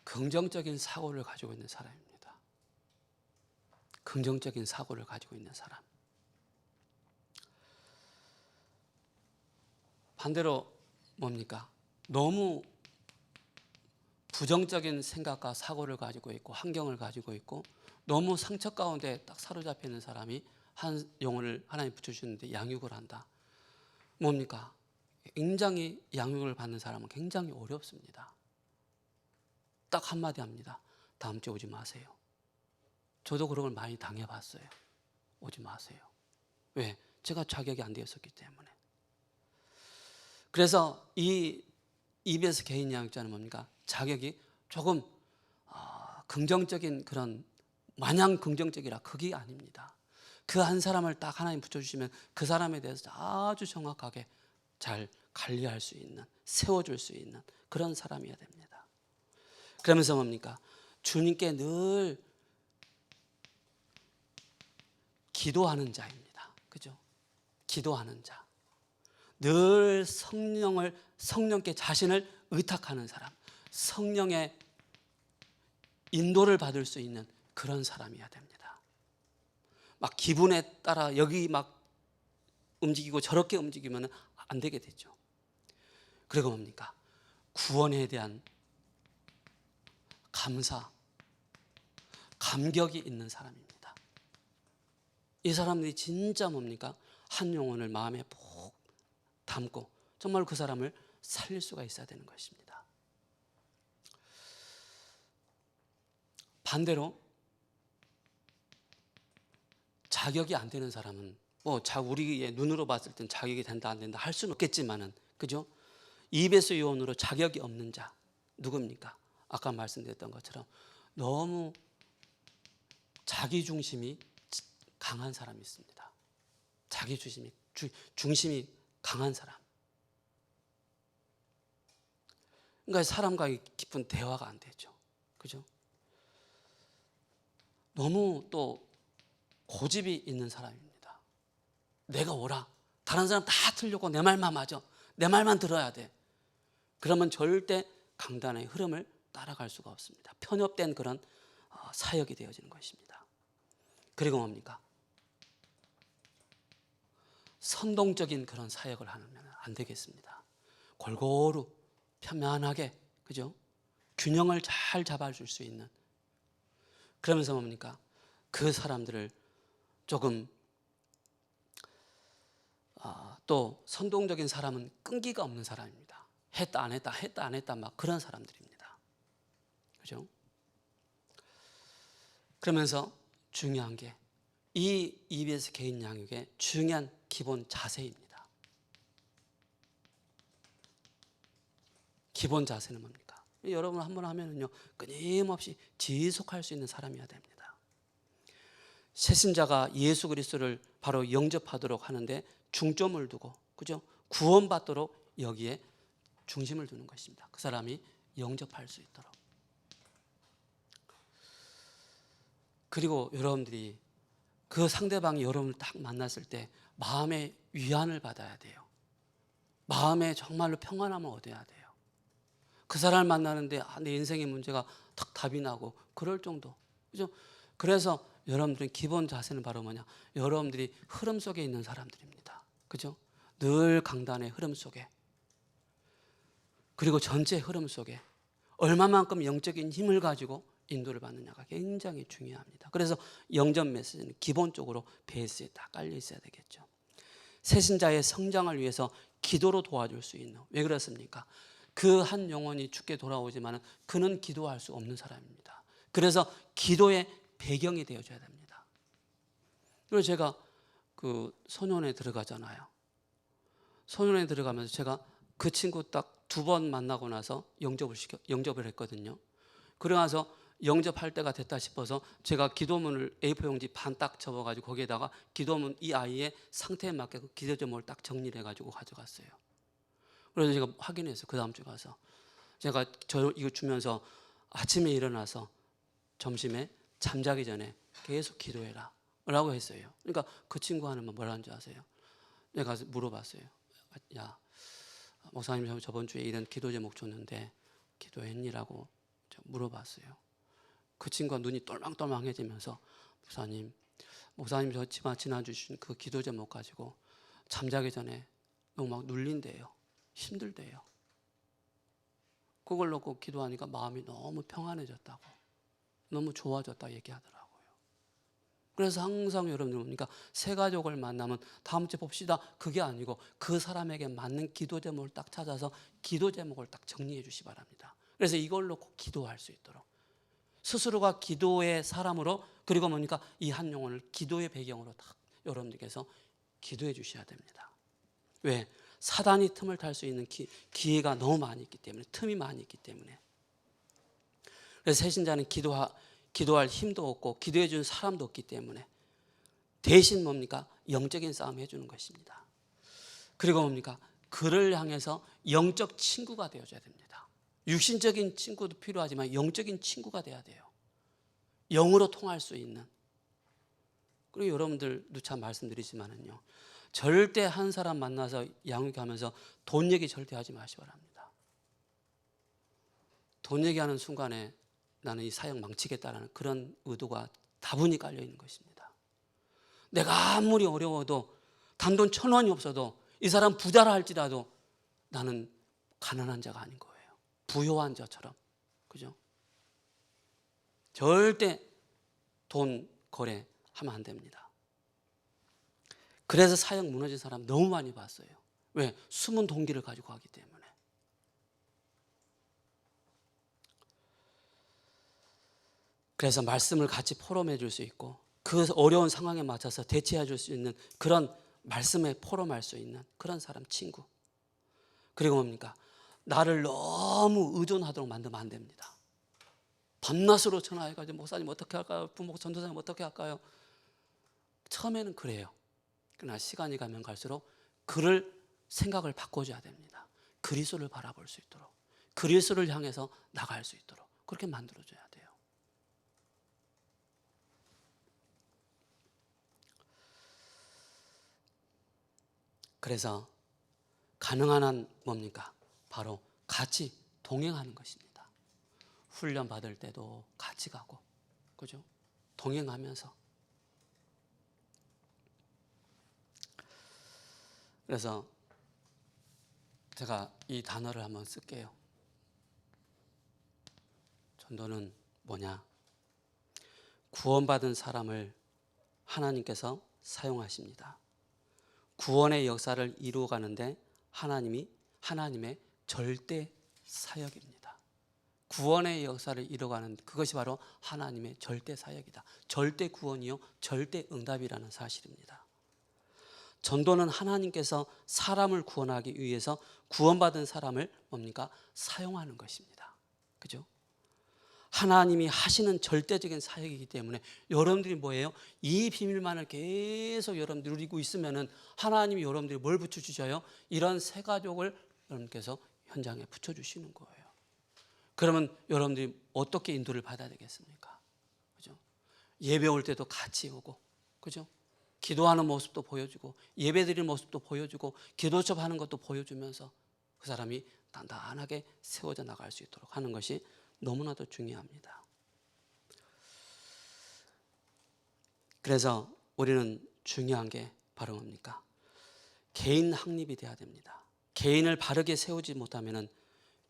긍정적인 사고를 가지고 있는 사람입니다. 긍정적인 사고를 가지고 있는 사람. 반대로 뭡니까? 너무 부정적인 생각과 사고를 가지고 있고 환경을 가지고 있고 너무 상처 가운데 딱 사로잡혀 있는 사람이 한 영혼을 하나님 붙여주셨는데 양육을 한다. 뭡니까? 굉장히 양육을 받는 사람은 굉장히 어렵습니다. 딱 한마디 합니다. 다음 주에 오지 마세요. 저도 그런 걸 많이 당해봤어요. 오지 마세요. 왜? 제가 자격이 안 되었었기 때문에. 그래서 이 EBS 개인 양육자는 뭡니까? 자격이 조금 긍정적인 그런 마냥 긍정적이라 그게 아닙니다. 그 한 사람을 딱 하나님 붙여주시면 그 사람에 대해서 아주 정확하게 잘 관리할 수 있는, 세워줄 수 있는 그런 사람이어야 됩니다. 그러면서 뭡니까? 주님께 늘 기도하는 자입니다. 그죠? 기도하는 자. 늘 성령께 자신을 의탁하는 사람. 성령의 인도를 받을 수 있는 그런 사람이어야 됩니다. 막 기분에 따라 여기 막 움직이고 저렇게 움직이면 안 되게 되죠. 그리고 뭡니까? 구원에 대한 감격이 있는 사람입니다. 이 사람들이 진짜 뭡니까? 한 영혼을 마음에 푹 담고 정말 그 사람을 살릴 수가 있어야 되는 것입니다. 반대로 자격이 안 되는 사람은 우리의 눈으로 봤을 땐 자격이 된다 안 된다 할 수는 없겠지만은 그죠? EBS 요원으로 자격이 없는 자 누굽니까? 아까 말씀드렸던 것처럼 너무 자기 중심이 강한 사람이 있습니다. 자기 중심이 강한 사람. 그러니까 사람과의 깊은 대화가 안 되죠. 그죠? 너무 또 고집이 있는 사람입니다. 내가 옳아. 다른 사람 다 틀렸고 내 말만 맞아. 내 말만 들어야 돼. 그러면 절대 강단의 흐름을 따라갈 수가 없습니다. 편협된 그런 사역이 되어지는 것입니다. 그리고 뭡니까? 선동적인 그런 사역을 하면 안 되겠습니다. 골고루 편안하게, 그죠? 균형을 잘 잡아줄 수 있는, 그러면서 뭡니까? 그 사람들을 조금 또 선동적인 사람은 끈기가 없는 사람입니다. 했다 안 했다 했다 안 했다 막 그런 사람들입니다. 그죠? 그러면서 중요한 게 이 EBS 개인 양육의 중요한 기본 자세입니다. 기본 자세는 뭡니까? 여러분 한번 하면은요, 끊임없이 지속할 수 있는 사람이어야 됩니다. 새신자가 예수 그리스도를 바로 영접하도록 하는데 중점을 두고, 그죠? 구원받도록 여기에 중심을 두는 것입니다. 그 사람이 영접할 수 있도록. 그리고 여러분들이 그 상대방이 여러분을 딱 만났을 때 마음의 위안을 받아야 돼요. 마음에 정말로 평안함을 얻어야 돼요. 그 사람을 만나는데 내 인생의 문제가 딱 답이 나고 그럴 정도. 그죠? 그래서 여러분들은 기본 자세는 바로 뭐냐? 여러분들이 흐름 속에 있는 사람들입니다. 그죠? 늘 강단의 흐름 속에, 그리고 전체 흐름 속에 얼마만큼 영적인 힘을 가지고 인도를 받느냐가 굉장히 중요합니다. 그래서 영접 메시지는 기본적으로 베이스에 다 깔려 있어야 되겠죠. 새신자의 성장을 위해서 기도로 도와줄 수 있는, 왜 그렇습니까? 그 한 영혼이 죽게 돌아오지만 그는 기도할 수 없는 사람입니다. 그래서 기도의 배경이 되어줘야 됩니다. 그리고 제가 그 소년에 들어가잖아요. 소년에 들어가면서 제가 그 친구 딱 2번 만나고 나서 영접을 했거든요. 그러고 나서 영접할 때가 됐다 싶어서 제가 기도문을 A4 용지 반 딱 접어가지고 거기에다가 기도문, 이 아이의 상태에 맞게 그 기도 제목을 딱 정리를 해가지고 가져갔어요. 그래서 제가 확인했어요. 그 다음 주에 가서 제가 이거 주면서 아침에 일어나서 점심에 잠자기 전에 계속 기도해라 라고 했어요. 그러니까 그 친구 하는 말 뭐라는 줄 아세요? 내가 가서 물어봤어요. 야, 목사님 저번 주에 이런 기도 제목 줬는데 기도했니라고 물어봤어요. 그 친구가 눈이 똘망똘망해지면서 목사님 저 지난주 주신 그 기도 제목 가지고 잠자기 전에 너무 막 눌린대요. 힘들대요. 그걸 놓고 기도하니까 마음이 너무 평안해졌다고, 너무 좋아졌다 얘기하더라고요. 그래서 항상 여러분들 보니까 새 가족을 만나면 다음 주에 봅시다 그게 아니고 그 사람에게 맞는 기도 제목을 딱 찾아서 기도 제목을 딱 정리해 주시 바랍니다. 그래서 이걸 놓고 기도할 수 있도록 스스로가 기도의 사람으로, 그리고 뭡니까? 이 한 영혼을 기도의 배경으로 딱 여러분들께서 기도해 주셔야 됩니다. 왜? 사단이 틈을 탈 수 있는 기회가 너무 많이 있기 때문에, 틈이 많이 있기 때문에. 그래서 새신자는 기도할 힘도 없고 기도해 주는 사람도 없기 때문에 대신 뭡니까? 영적인 싸움 해주는 것입니다. 그리고 뭡니까? 그를 향해서 영적 친구가 되어줘야 됩니다. 육신적인 친구도 필요하지만 영적인 친구가 돼야 돼요. 영으로 통할 수 있는. 그리고 여러분들 누차 말씀드리지만은요, 절대 한 사람 만나서 양육하면서 돈 얘기 절대 하지 마시기 바랍니다. 돈 얘기하는 순간에 나는 이 사역 망치겠다라는 그런 의도가 다분히 깔려 있는 것입니다. 내가 아무리 어려워도 단돈 1,000원이 없어도 이 사람 부자라 할지라도 나는 가난한 자가 아닌 거예요. 부요한 자처럼. 그죠? 절대 돈 거래하면 안 됩니다. 그래서 사역 무너진 사람 너무 많이 봤어요. 왜? 숨은 동기를 가지고 하기 때문에. 그래서 말씀을 같이 포럼해 줄 수 있고 그 어려운 상황에 맞춰서 대체해 줄 수 있는 그런 말씀에 포럼할 수 있는 그런 사람, 친구. 그리고 뭡니까? 나를 너무 의존하도록 만들면 안 됩니다. 밤낮으로 전화해가지고 목사님 어떻게 할까요? 부목 전도사님 어떻게 할까요? 처음에는 그래요. 그러나 시간이 가면 갈수록 그를 생각을 바꿔줘야 됩니다. 그리스도를 바라볼 수 있도록, 그리스도를 향해서 나갈 수 있도록 그렇게 만들어줘야 돼요. 그래서 가능한 한 뭡니까? 바로 같이 동행하는 것입니다. 훈련 받을 때도 같이 가고, 그죠? 동행하면서. 그래서 제가 이 단어를 한번 쓸게요. 전도는 뭐냐? 구원받은 사람을 하나님께서 사용하십니다. 구원의 역사를 이루어가는데 하나님의 절대 사역입니다. 구원의 역사를 이루어가는 그것이 바로 하나님의 절대 사역이다. 절대 구원이요, 절대 응답이라는 사실입니다. 전도는 하나님께서 사람을 구원하기 위해서 구원받은 사람을 뭡니까? 사용하는 것입니다. 그죠? 하나님이 하시는 절대적인 사역이기 때문에 여러분들이 뭐예요? 이 비밀만을 계속 여러분들이 누리고 있으면은 하나님이 여러분들이 뭘 붙여주셔요? 이런 새 가족을 여러분께서 현장에 붙여주시는 거예요. 그러면 여러분들이 어떻게 인도를 받아야 되겠습니까? 그죠? 예배 올 때도 같이 오고, 그죠? 기도하는 모습도 보여주고, 예배 드리는 모습도 보여주고, 기도 접하는 것도 보여주면서 그 사람이 단단하게 세워져 나갈 수 있도록 하는 것이 너무나도 중요합니다. 그래서 우리는 중요한 게 바로 뭡니까? 개인 확립이 돼야 됩니다. 개인을 바르게 세우지 못하면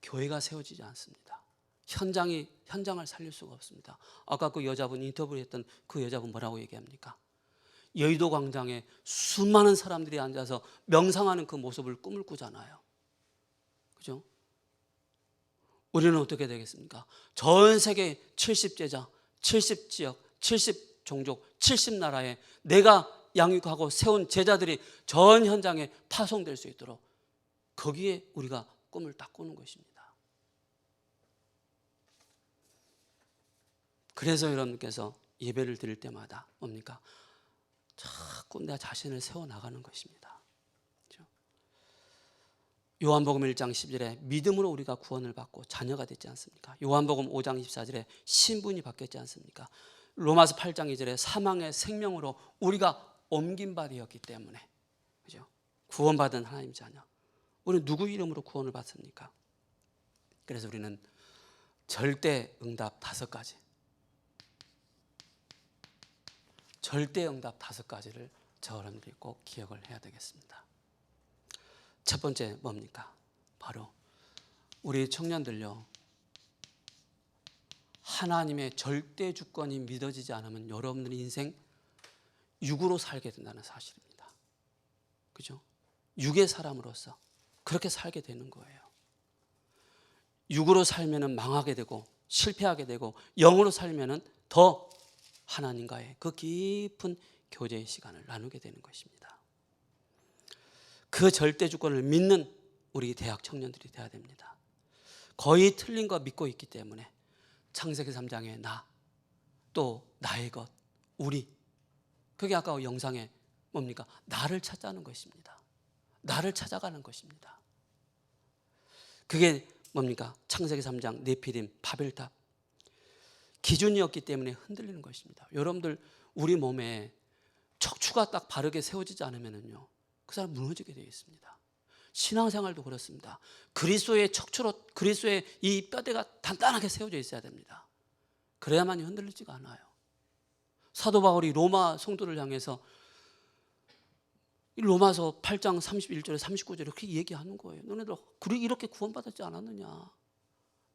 교회가 세워지지 않습니다. 현장을 살릴 수가 없습니다. 아까 그 여자분 인터뷰했던 그 여자분 뭐라고 얘기합니까? 여의도 광장에 수많은 사람들이 앉아서 명상하는 그 모습을 꿈을 꾸잖아요. 그죠? 우리는 어떻게 되겠습니까? 전 세계 70제자, 70지역, 70종족, 70나라에 내가 양육하고 세운 제자들이 전 현장에 파송될 수 있도록 거기에 우리가 꿈을 딱 꾸는 것입니다. 그래서 여러분께서 예배를 드릴 때마다 뭡니까? 자꾸 내 자신을 세워나가는 것입니다. 그렇죠? 요한복음 1장 10절에 믿음으로 우리가 구원을 받고 자녀가 됐지 않습니까? 요한복음 5장 24절에 신분이 바뀌었지 않습니까? 로마서 8장 2절에 사망의 생명으로 우리가 옮긴 바 되었기 때문에, 그죠? 구원받은 하나님 자녀. 우리는 누구 이름으로 구원을 받습니까? 그래서 우리는 절대 응답 5가지. 절대 응답 5가지를 여러분들이 꼭 기억을 해야 되겠습니다. 첫 번째 뭡니까? 바로 우리 청년들요, 하나님의 절대 주권이 믿어지지 않으면 여러분들의 인생 육으로 살게 된다는 사실입니다. 그죠? 육의 사람으로서 그렇게 살게 되는 거예요. 육으로 살면은 망하게 되고 실패하게 되고, 영으로 살면은 더 하나님과의 그 깊은 교제의 시간을 나누게 되는 것입니다. 그 절대 주권을 믿는 우리 대학 청년들이 되어야 됩니다. 거의 틀린 거 믿고 있기 때문에 창세기 3장에 나, 또 나의 것, 우리, 그게 아까 영상에 뭡니까? 나를 찾자는 것입니다. 나를 찾아가는 것입니다. 그게 뭡니까? 창세기 3장 네피림, 바벨탑 기준이었기 때문에 흔들리는 것입니다. 여러분들 우리 몸에 척추가 딱 바르게 세워지지 않으면요, 그 사람 무너지게 되어 있습니다. 신앙생활도 그렇습니다. 그리스도의 척추로, 그리스도의 이 뼈대가 단단하게 세워져 있어야 됩니다. 그래야만이 흔들리지가 않아요. 사도 바울이 로마 성도를 향해서 로마서 8장 31절에 39절에 이렇게 얘기하는 거예요. 너네들 이렇게 구원받았지 않았느냐?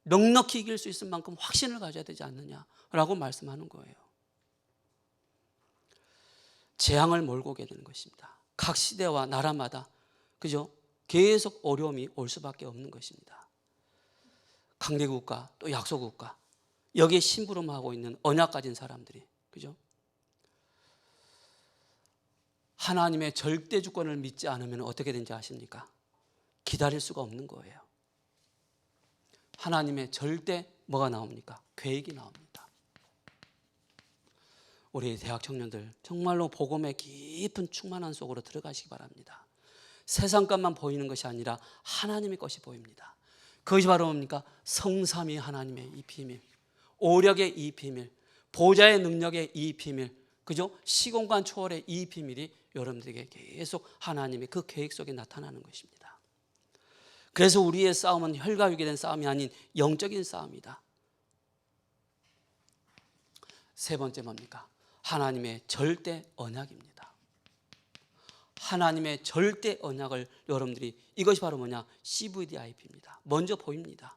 넉넉히 이길 수 있을 만큼 확신을 가져야 되지 않느냐라고 말씀하는 거예요. 재앙을 몰고 오게 되는 것입니다. 각 시대와 나라마다, 그죠? 계속 어려움이 올 수밖에 없는 것입니다. 강대국가 또 약소국가, 여기에 심부름하고 있는 언약 가진 사람들이, 그죠? 하나님의 절대 주권을 믿지 않으면 어떻게 되는지 아십니까? 기다릴 수가 없는 거예요. 하나님의 절대 뭐가 나옵니까? 계획이 나옵니다. 우리 대학 청년들 정말로 복음의 깊은 충만한 속으로 들어가시기 바랍니다. 세상 것만 보이는 것이 아니라 하나님의 것이 보입니다. 그것이 바로 뭡니까? 성삼위 하나님의 이 비밀, 오력의 이 비밀, 보좌의 능력의 이 비밀, 그죠? 시공간 초월의 이 비밀이 여러분들에게 계속 하나님의 그 계획 속에 나타나는 것입니다. 그래서 우리의 싸움은 혈과 육에 대한 싸움이 아닌 영적인 싸움이다. 세 번째 뭡니까? 하나님의 절대 언약입니다. 하나님의 절대 언약을 여러분들이, 이것이 바로 뭐냐? CVDIP입니다. 먼저 보입니다.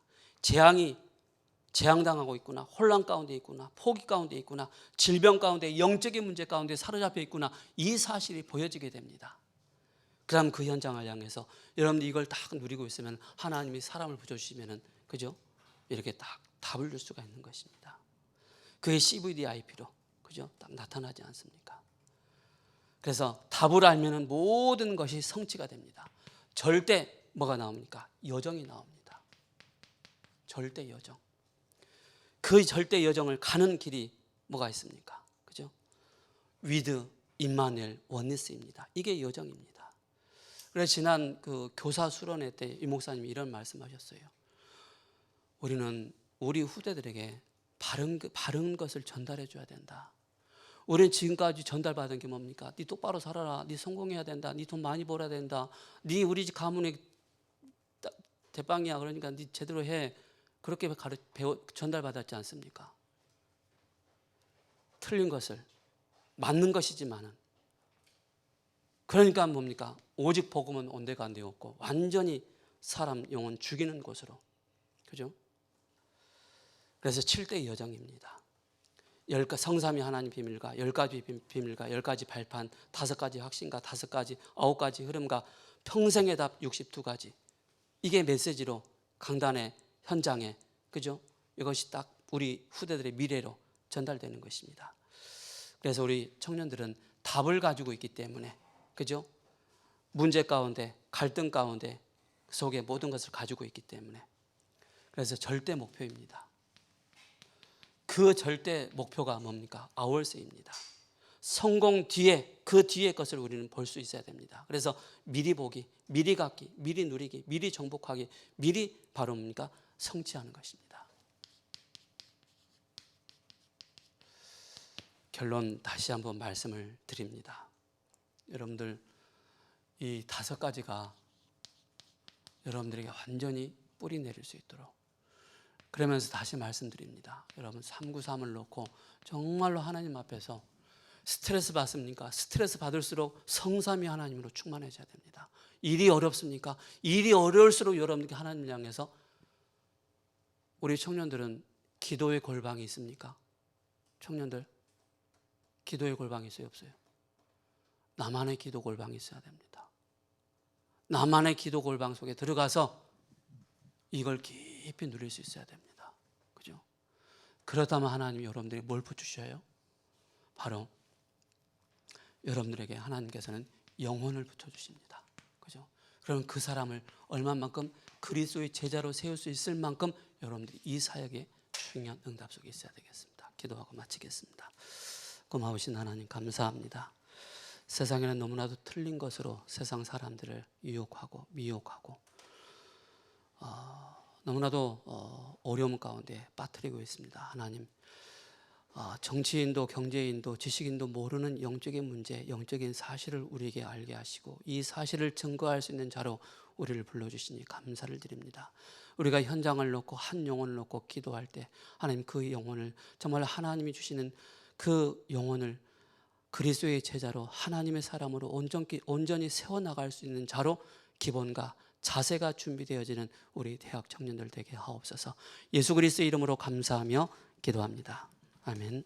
재앙당하고 있구나, 혼란 가운데 있구나, 포기 가운데 있구나, 질병 가운데, 영적인 문제 가운데 사로잡혀 있구나, 이 사실이 보여지게 됩니다. 그다음 그 현장을 향해서 여러분들이 이걸 딱 누리고 있으면 하나님이 사람을 붙여주시면은, 그죠? 이렇게 딱 답을 줄 수가 있는 것입니다. 그게 CVDIP로, 그죠? 딱 나타나지 않습니까? 그래서 답을 알면은 모든 것이 성취가 됩니다. 절대 뭐가 나옵니까? 여정이 나옵니다. 절대 여정. 그 절대 여정을 가는 길이 뭐가 있습니까? 그죠? 위드 임마누엘 원니스입니다. 이게 여정입니다. 그래서 지난 그 교사 수련회 때 이 목사님이 이런 말씀하셨어요. 우리는 우리 후대들에게 바른 것을 전달해 줘야 된다. 우리는 지금까지 전달받은 게 뭡니까? 네 똑바로 살아라. 네 성공해야 된다. 네 돈 많이 벌어야 된다. 네 우리 집 가문의 대빵이야. 그러니까 네 제대로 해. 그렇게 전달받았지 않습니까? 틀린 것을, 맞는 것이지만은, 그러니까 뭡니까? 오직 복음은 온데가 안 되었고 완전히 사람 영혼 죽이는 것으로, 그죠? 그래서 7대 여정입니다. 성삼위 하나님 비밀과 10가지 비밀과 10가지 발판, 5가지 확신과 5가지, 9가지 흐름과 평생의 답 62가지. 이게 메시지로 강단의 현장에, 그죠? 이것이 딱 우리 후대들의 미래로 전달되는 것입니다. 그래서 우리 청년들은 답을 가지고 있기 때문에, 그죠? 문제 가운데, 갈등 가운데 속에 모든 것을 가지고 있기 때문에, 그래서 절대 목표입니다. 그 절대 목표가 뭡니까? 아월세입니다. 성공 뒤에, 그 뒤에 것을 우리는 볼 수 있어야 됩니다. 그래서 미리 보기, 미리 갖기, 미리 누리기, 미리 정복하기, 미리 바로 뭡니까? 성취하는 것입니다. 결론 다시 한번 말씀을 드립니다. 여러분들 이 5가지가 여러분들에게 완전히 뿌리 내릴 수 있도록, 그러면서 다시 말씀드립니다. 여러분 393을 놓고 정말로 하나님 앞에서 스트레스 받습니까? 스트레스 받을수록 성삼위 하나님으로 충만해져야 됩니다. 일이 어렵습니까? 일이 어려울수록 여러분들께 하나님을 향해서, 우리 청년들은 기도의 골방이 있습니까? 청년들 기도의 골방이 있어요, 없어요? 나만의 기도 골방이 있어야 됩니다. 나만의 기도 골방 속에 들어가서 이걸 깊이 누릴 수 있어야 됩니다. 그죠? 그렇다면 하나님이 여러분들에게 뭘 붙여주셔요? 바로 여러분들에게 하나님께서는 영혼을 붙여주십니다. 그죠? 그럼 그 사람을 얼마만큼 그리스도의 제자로 세울 수 있을 만큼 여러분들이 이 사역에 중요한 응답 속에 있어야 되겠습니다. 기도하고 마치겠습니다. 고마우신 하나님 감사합니다. 세상에는 너무나도 틀린 것으로 세상 사람들을 유혹하고 미혹하고 너무나도 어려움 가운데 빠뜨리고 있습니다. 하나님, 정치인도 경제인도 지식인도 모르는 영적인 문제, 영적인 사실을 우리에게 알게 하시고 이 사실을 증거할 수 있는 자로 우리를 불러주시니 감사를 드립니다. 우리가 현장을 놓고 한 영혼을 놓고 기도할 때 하나님, 그 영혼을 정말 하나님이 주시는 그 영혼을 그리스도의 제자로, 하나님의 사람으로 온전히 세워나갈 수 있는 자로 기본과 자세가 준비되어지는 우리 대학 청년들 되게 하옵소서. 예수 그리스도의 이름으로 감사하며 기도합니다. 아멘.